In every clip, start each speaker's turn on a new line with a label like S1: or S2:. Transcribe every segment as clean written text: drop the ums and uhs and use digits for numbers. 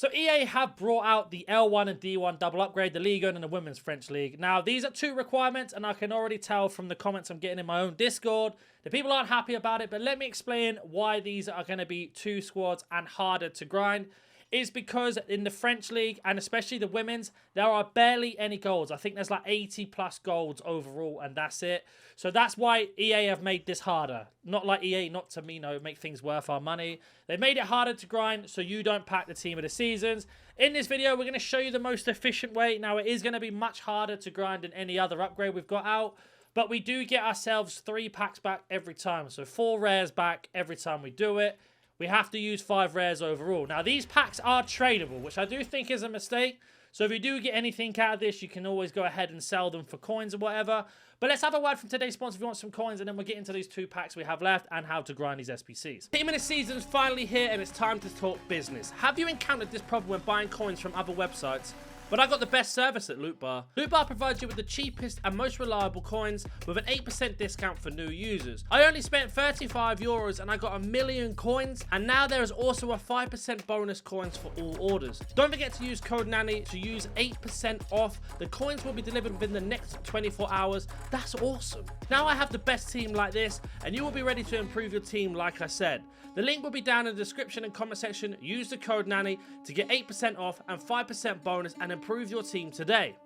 S1: So EA have brought out the L1 and D1 double upgrade, the Ligue 1 and the Women's French League. Now, these are 2 requirements, and I can already tell from the comments I'm getting in my own Discord that people aren't happy about it, but let me explain why these are going to be 2 squads and harder to grind. Is because in the French League, and especially the women's, there are barely any golds. I think there's like 80 plus golds overall, and that's it. So that's why EA have made this harder. Not like EA, not to, make things worth our money. They've made it harder to grind so you don't pack the team of the seasons. In this video, we're going to show you the most efficient way. Now, it is going to be much harder to grind than any other upgrade we've got out. But we do get ourselves 3 packs back every time. So 4 rares back every time we do it. We have to use 5 rares overall. Now, these packs are tradable, which I do think is a mistake. So if you do get anything out of this, you can always go ahead and sell them for coins or whatever. But let's have a word from today's sponsor if you want some coins, and then we'll get into these 2 packs we have left and how to grind these SBCs. Team of the season is finally here, and it's time to talk business. Have you encountered this problem when buying coins from other websites? But I got the best service at Loot Bar. Loot Bar provides you with the cheapest and most reliable coins with an 8% discount for new users. I only spent 35 euros and I got 1 million coins, and now there is also a 5% bonus coins for all orders. Don't forget to use code NANNY to use 8% off. The coins will be delivered within the next 24 hours. That's awesome. Now I have the best team like this, and you will be ready to improve your team like I said. The link will be down in the description and comment section. Use the code NANNY to get 8% off and 5% bonus and improve your team today.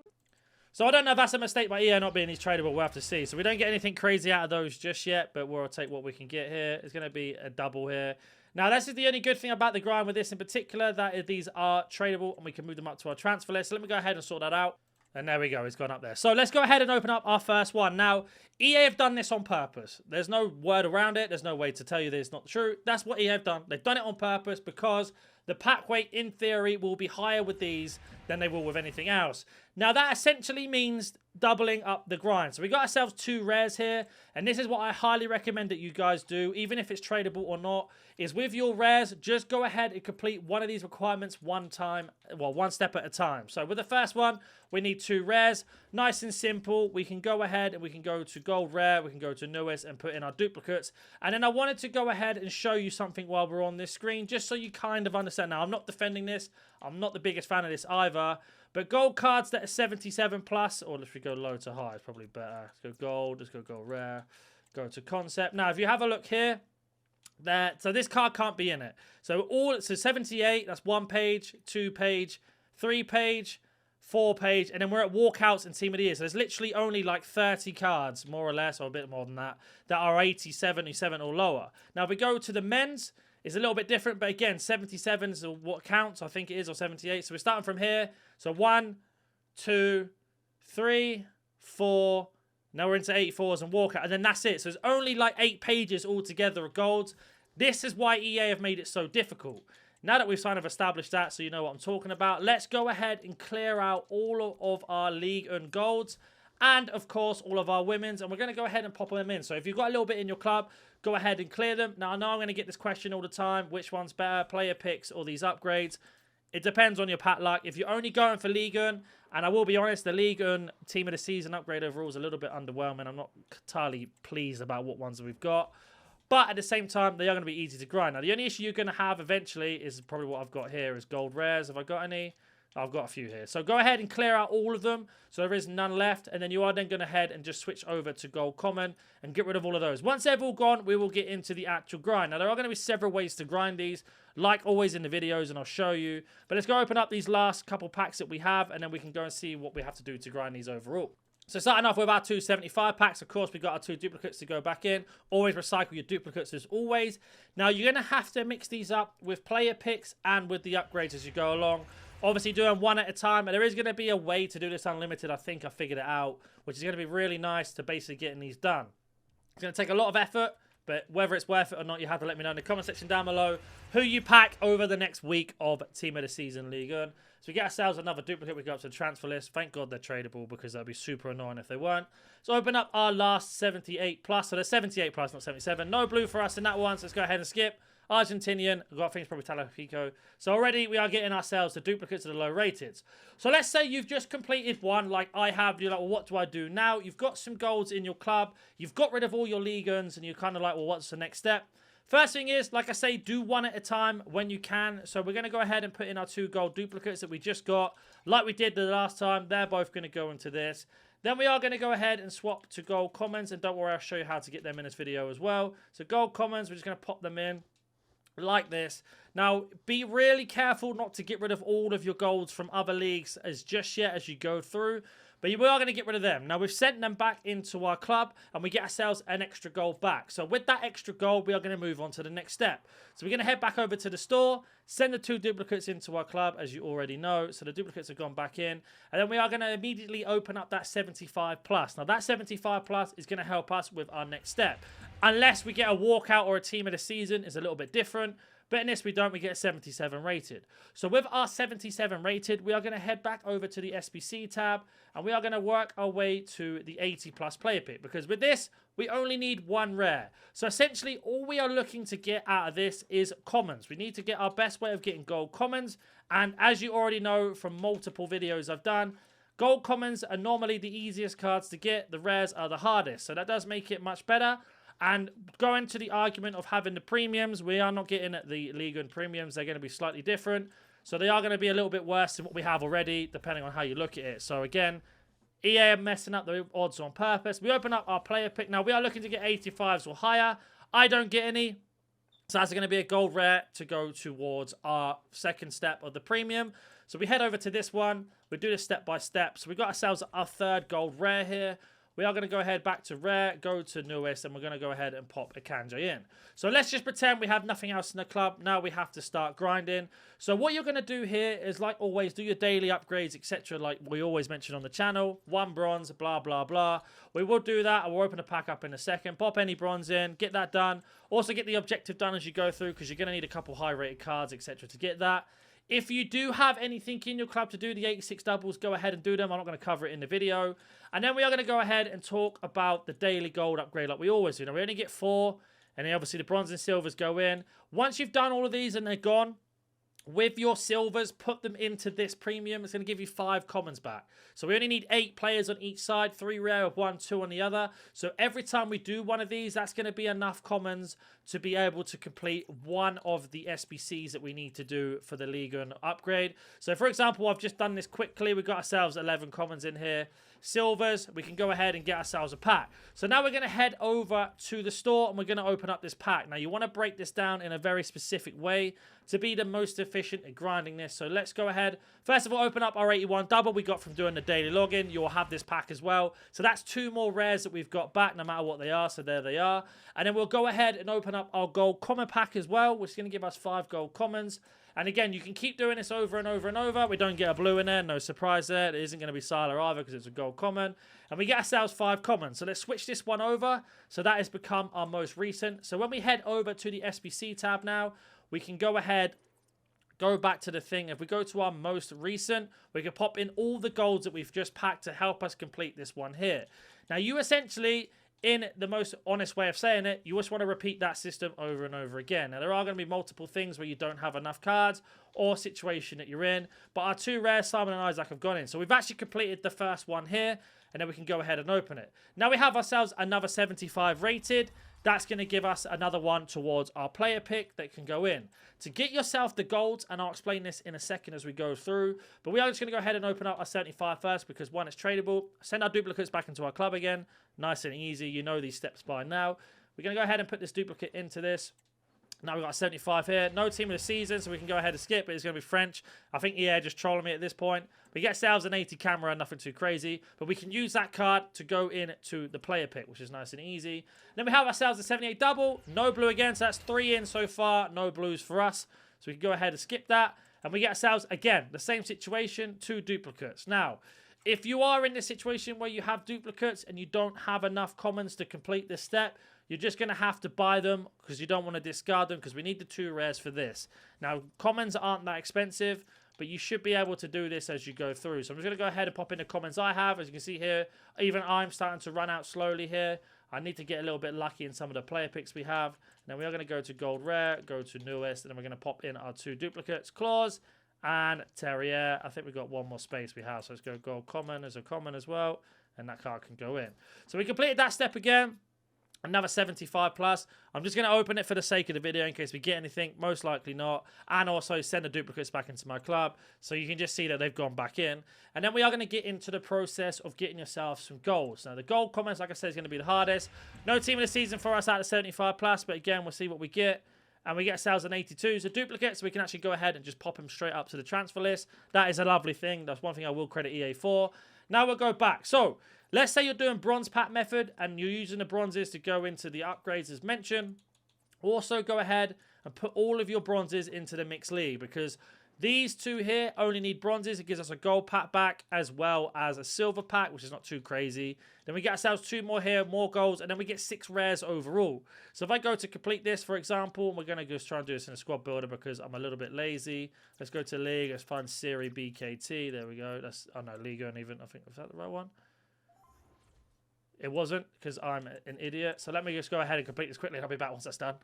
S1: So I don't know if that's a mistake by EA not being these tradable. We'll have to see. So we don't get anything crazy out of those just yet, but we'll take what we can get here. It's going to be a double here. Now, this is the only good thing about the grind with this in particular, that these are tradable and we can move them up to our transfer list. So let me go ahead and sort that out. And there we go, it's gone up there. So let's go ahead and open up our first one. Now, EA have done this on purpose. There's no word around it. There's no way to tell you that it's not true. That's what EA have done. They've done it on purpose because the pack weight, in theory, will be higher with these than they will with anything else. Now, that essentially means doubling up the grind. So we got ourselves 2 rares here, and this is what I highly recommend that you guys do, even if it's tradable or not, is with your rares, just go ahead and complete one of these requirements one step at a time. So with the first one, we need 2 rares. Nice and simple. We can go ahead and we can go to gold rare, we can go to newest and put in our duplicates. And then I wanted to go ahead and show you something while we're on this screen, just so you kind of understand. Now, I'm not defending this. I'm not the biggest fan of this either. But gold cards that are 77 plus, or let's go low to high, it's probably better. Let's go gold, let's go gold rare, go to concept. Now, if you have a look here, so this card can't be in it. So 78, that's 1 page, 2 page, 3 page, 4 page, and then we're at walkouts and team of the year. So there's literally only like 30 cards, more or less, or a bit more than that are 80, 77 or lower. Now, if we go to the men's, it's a little bit different, but again, 77 is what counts, I think it is, or 78. So we're starting from here. So 1, 2, 3, 4. Now we're into 84s and walkout, and then that's it. So there's only like 8 pages altogether of golds. This is why EA have made it so difficult. Now that we've kind of established that, so you know what I'm talking about, let's go ahead and clear out all of our league and golds, and of course all of our women's, and we're going to go ahead and pop them in. So if you've got a little bit in your club, go ahead and clear them. Now I know I'm going to get this question all the time, which one's better, player picks or these upgrades? It depends on your pack luck. If you're only going for Ligue 1, and I will be honest, the Ligue 1 team of the season upgrade overall is a little bit underwhelming. I'm not entirely pleased about what ones we've got. But at the same time, they are going to be easy to grind. Now, the only issue you're going to have eventually is probably what I've got here is gold rares. Have I got any? I've got a few here. So go ahead and clear out all of them so there is none left. And then you are then going to head and just switch over to gold common and get rid of all of those. Once they've all gone, we will get into the actual grind. Now, there are going to be several ways to grind these, like always in the videos, and I'll show you. But let's go open up these last couple packs that we have, and then we can go and see what we have to do to grind these overall. So starting off with our 275 packs, of course, we've got our 2 duplicates to go back in. Always recycle your duplicates as always. Now, you're going to have to mix these up with player picks and with the upgrades as you go along. Obviously, doing one at a time, and there is going to be a way to do this unlimited. I think I figured it out, which is going to be really nice to basically getting these done. It's going to take a lot of effort, but whether it's worth it or not, you have to let me know in the comment section down below who you pack over the next week of Team of the Season League 1. So we get ourselves another duplicate. We go up to the transfer list. Thank God they're tradable because that would be super annoying if they weren't. So open up our last 78 plus. So they're 78 plus, not 77. No blue for us in that one, so let's go ahead and skip. Argentinian, I think it's probably Talapico. So already we are getting ourselves the duplicates of the low rated. So let's say you've just completed one like I have. You're like, well, what do I do now? You've got some golds in your club. You've got rid of all your Ligue 1s and you're kind of like, well, what's the next step? first thing is, like I say, do one at a time when you can. So we're going to go ahead and put in our 2 gold duplicates that we just got. Like we did the last time, they're both going to go into this. Then we are going to go ahead and swap to gold commons. And don't worry, I'll show you how to get them in this video as well. So gold commons, we're just going to pop them in like this. Now, be really careful not to get rid of all of your golds from other leagues as just yet as you go through. But we are going to get rid of them. Now, we've sent them back into our club, and we get ourselves an extra gold back. So with that extra gold, we are going to move on to the next step. So we're going to head back over to the store, send the 2 duplicates into our club, as you already know. So the duplicates have gone back in. And then we are going to immediately open up that 75 plus. Now, that 75 plus is going to help us with our next step. Unless we get a walkout or a team of the season, is a little bit different. But in this, we don't. We get a 77 rated. So with our 77 rated, we are going to head back over to the SBC tab. And we are going to work our way to the 80 plus player pick. Because with this, we only need 1 rare. So essentially, all we are looking to get out of this is commons. We need to get our best way of getting gold commons. And as you already know from multiple videos I've done, gold commons are normally the easiest cards to get. The rares are the hardest. So that does make it much better. And going to the argument of having the premiums, we are not getting at the Liga and premiums. They're going to be slightly different. So they are going to be a little bit worse than what we have already, depending on how you look at it. So again, EA are messing up the odds on purpose. We open up our player pick. Now, we are looking to get 85s or higher. I don't get any. So that's going to be a gold rare to go towards our second step of the premium. So we head over to this one. We do this step by step. So we got ourselves our 3rd gold rare here. We are going to go ahead back to rare, go to newest, and we're going to go ahead and pop a Kanji in. So let's just pretend we have nothing else in the club. Now we have to start grinding. So what you're going to do here is, like always, do your daily upgrades, etc. Like we always mention on the channel. 1 bronze, blah, blah, blah. We will do that. We'll open a pack up in a second. Pop any bronze in. Get that done. Also get the objective done as you go through, because you're going to need a couple high-rated cards, etc. to get that. If you do have anything in your club to do the 86 doubles, go ahead and do them. I'm not going to cover it in the video. And then we are going to go ahead and talk about the daily gold upgrade like we always do. Now, we only get 4, and then obviously the bronze and silvers go in. Once you've done all of these and they're gone, with your silvers, put them into this premium. It's going to give you 5 commons back. So we only need 8 players on each side, 3 rare with 1, 2 on the other. So every time we do one of these, that's going to be enough commons to be able to complete one of the SBCs that we need to do for the Liga and upgrade. So for example, I've just done this quickly. We've got ourselves 11 commons in here. Silvers, we can go ahead and get ourselves a pack. So now we're going to head over to the store and we're going to open up this pack. Now you want to break this down in a very specific way to be the most efficient at grinding this. So let's go ahead. First of all, open up our 81 double we got from doing the daily login. You'll have this pack as well. So that's 2 more rares that we've got back, no matter what they are. So there they are. And then we'll go ahead and open up our gold common pack as well, which is going to give us 5 gold commons. And again, you can keep doing this over and over and over. We don't get a blue in there. No surprise there. It isn't going to be Sila either because it's a gold common. And we get ourselves 5 commons. So let's switch this one over. So that has become our most recent. So when we head over to the SBC tab now, we can go ahead, go back to the thing. If we go to our most recent, we can pop in all the golds that we've just packed to help us complete this one here. Now, you essentially, in the most honest way of saying it, you just want to repeat that system over and over again. Now, there are going to be multiple things where you don't have enough cards or situation that you're in, but our 2 rares, Simon and Isaac, have gone in. So we've actually completed the first one here, and then we can go ahead and open it. Now we have ourselves another 75 rated. That's going to give us another one towards our player pick that can go in. To get yourself the golds, and I'll explain this in a second as we go through, but we are just going to go ahead and open up our 75 first because, 1, it's tradable. Send our duplicates back into our club again. Nice and easy. You know these steps by now. We're going to go ahead and put this duplicate into this. Now we've got a 75 here. No team of the season, so we can go ahead and skip, but it's going to be French. I think EA are just trolling me at this point. We get ourselves an 80 camera, nothing too crazy. But we can use that card to go into the player pick, which is nice and easy. Then we have ourselves a 78 double. No blue again, so that's 3 in so far. No blues for us. So we can go ahead and skip that. And we get ourselves, again, the same situation, 2 duplicates. Now, if you are in this situation where you have duplicates and you don't have enough commons to complete this step, you're just going to have to buy them because you don't want to discard them because we need the 2 rares for this. Now, commons aren't that expensive, but you should be able to do this as you go through. So I'm just going to go ahead and pop in the commons I have. As you can see here, even I'm starting to run out slowly here. I need to get a little bit lucky in some of the player picks we have. And then we are going to go to gold rare, go to newest, and then we're going to pop in our 2 duplicates, claws and terrier. I think we've got 1 more space we have. So let's go gold common as a common as well. And that card can go in. So we completed that step again. Another 75 plus. I'm just going to open it for the sake of the video in case we get anything. Most likely not. And also send the duplicates back into my club. So you can just see that they've gone back in. And then we are going to get into the process of getting yourself some goals. Now the gold comments, like I said, is going to be the hardest. No team of the season for us out of 75 plus. But again, we'll see what we get. And we get ourselves an 82. So duplicates, so we can actually go ahead and just pop them straight up to the transfer list. That is a lovely thing. That's one thing I will credit EA for. Now we'll go back. So let's say you're doing bronze pack method and you're using the bronzes to go into the upgrades as mentioned. Also go ahead and put all of your bronzes into the mixed league, because these two here only need bronzes. It gives us a gold pack back as well as a silver pack, which is not too crazy. Then we get ourselves 2 more here, more golds, and then we get 6 rares overall. So if I go to complete this, for example, and we're going to just try and do this in a squad builder because I'm a little bit lazy. Let's go to league. Let's find Serie BKT. There we go. That's, oh no, Liga uneven. I think, was that the right one? It wasn't, because I'm an idiot. So let me just go ahead and complete this quickly. I'll be back once that's done.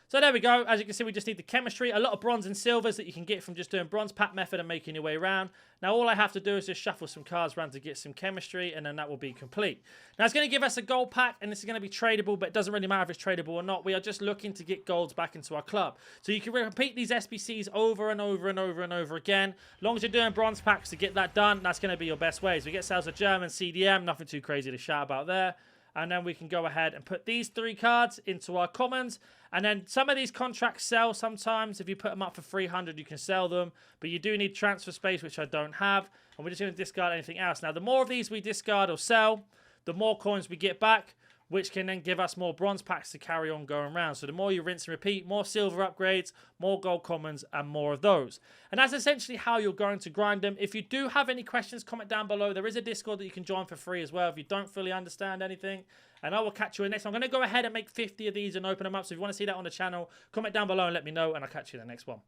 S1: So there we go. As you can see, we just need the chemistry. A lot of bronze and silvers that you can get from just doing bronze pack method and making your way around. Now, all I have to do is just shuffle some cards around to get some chemistry, and then that will be complete. Now, it's going to give us a gold pack, and this is going to be tradable, but it doesn't really matter if it's tradable or not. We are just looking to get golds back into our club. So you can repeat these SBCs over and over and over and over again. As long as you're doing bronze packs to get that done, that's going to be your best ways. We get ourselves a German CDM, nothing too crazy to shout about there. And then we can go ahead and put these 3 cards into our commons. And then some of these contracts sell sometimes. If you put them up for 300, you can sell them. But you do need transfer space, which I don't have. And we're just going to discard anything else. Now, the more of these we discard or sell, the more coins we get back, which can then give us more bronze packs to carry on going around. So the more you rinse and repeat, more silver upgrades, more gold commons, and more of those. And that's essentially how you're going to grind them. If you do have any questions, comment down below. There is a Discord that you can join for free as well if you don't fully understand anything. And I will catch you in the next one. I'm going to go ahead and make 50 of these and open them up. So if you want to see that on the channel, comment down below and let me know, and I'll catch you in the next one.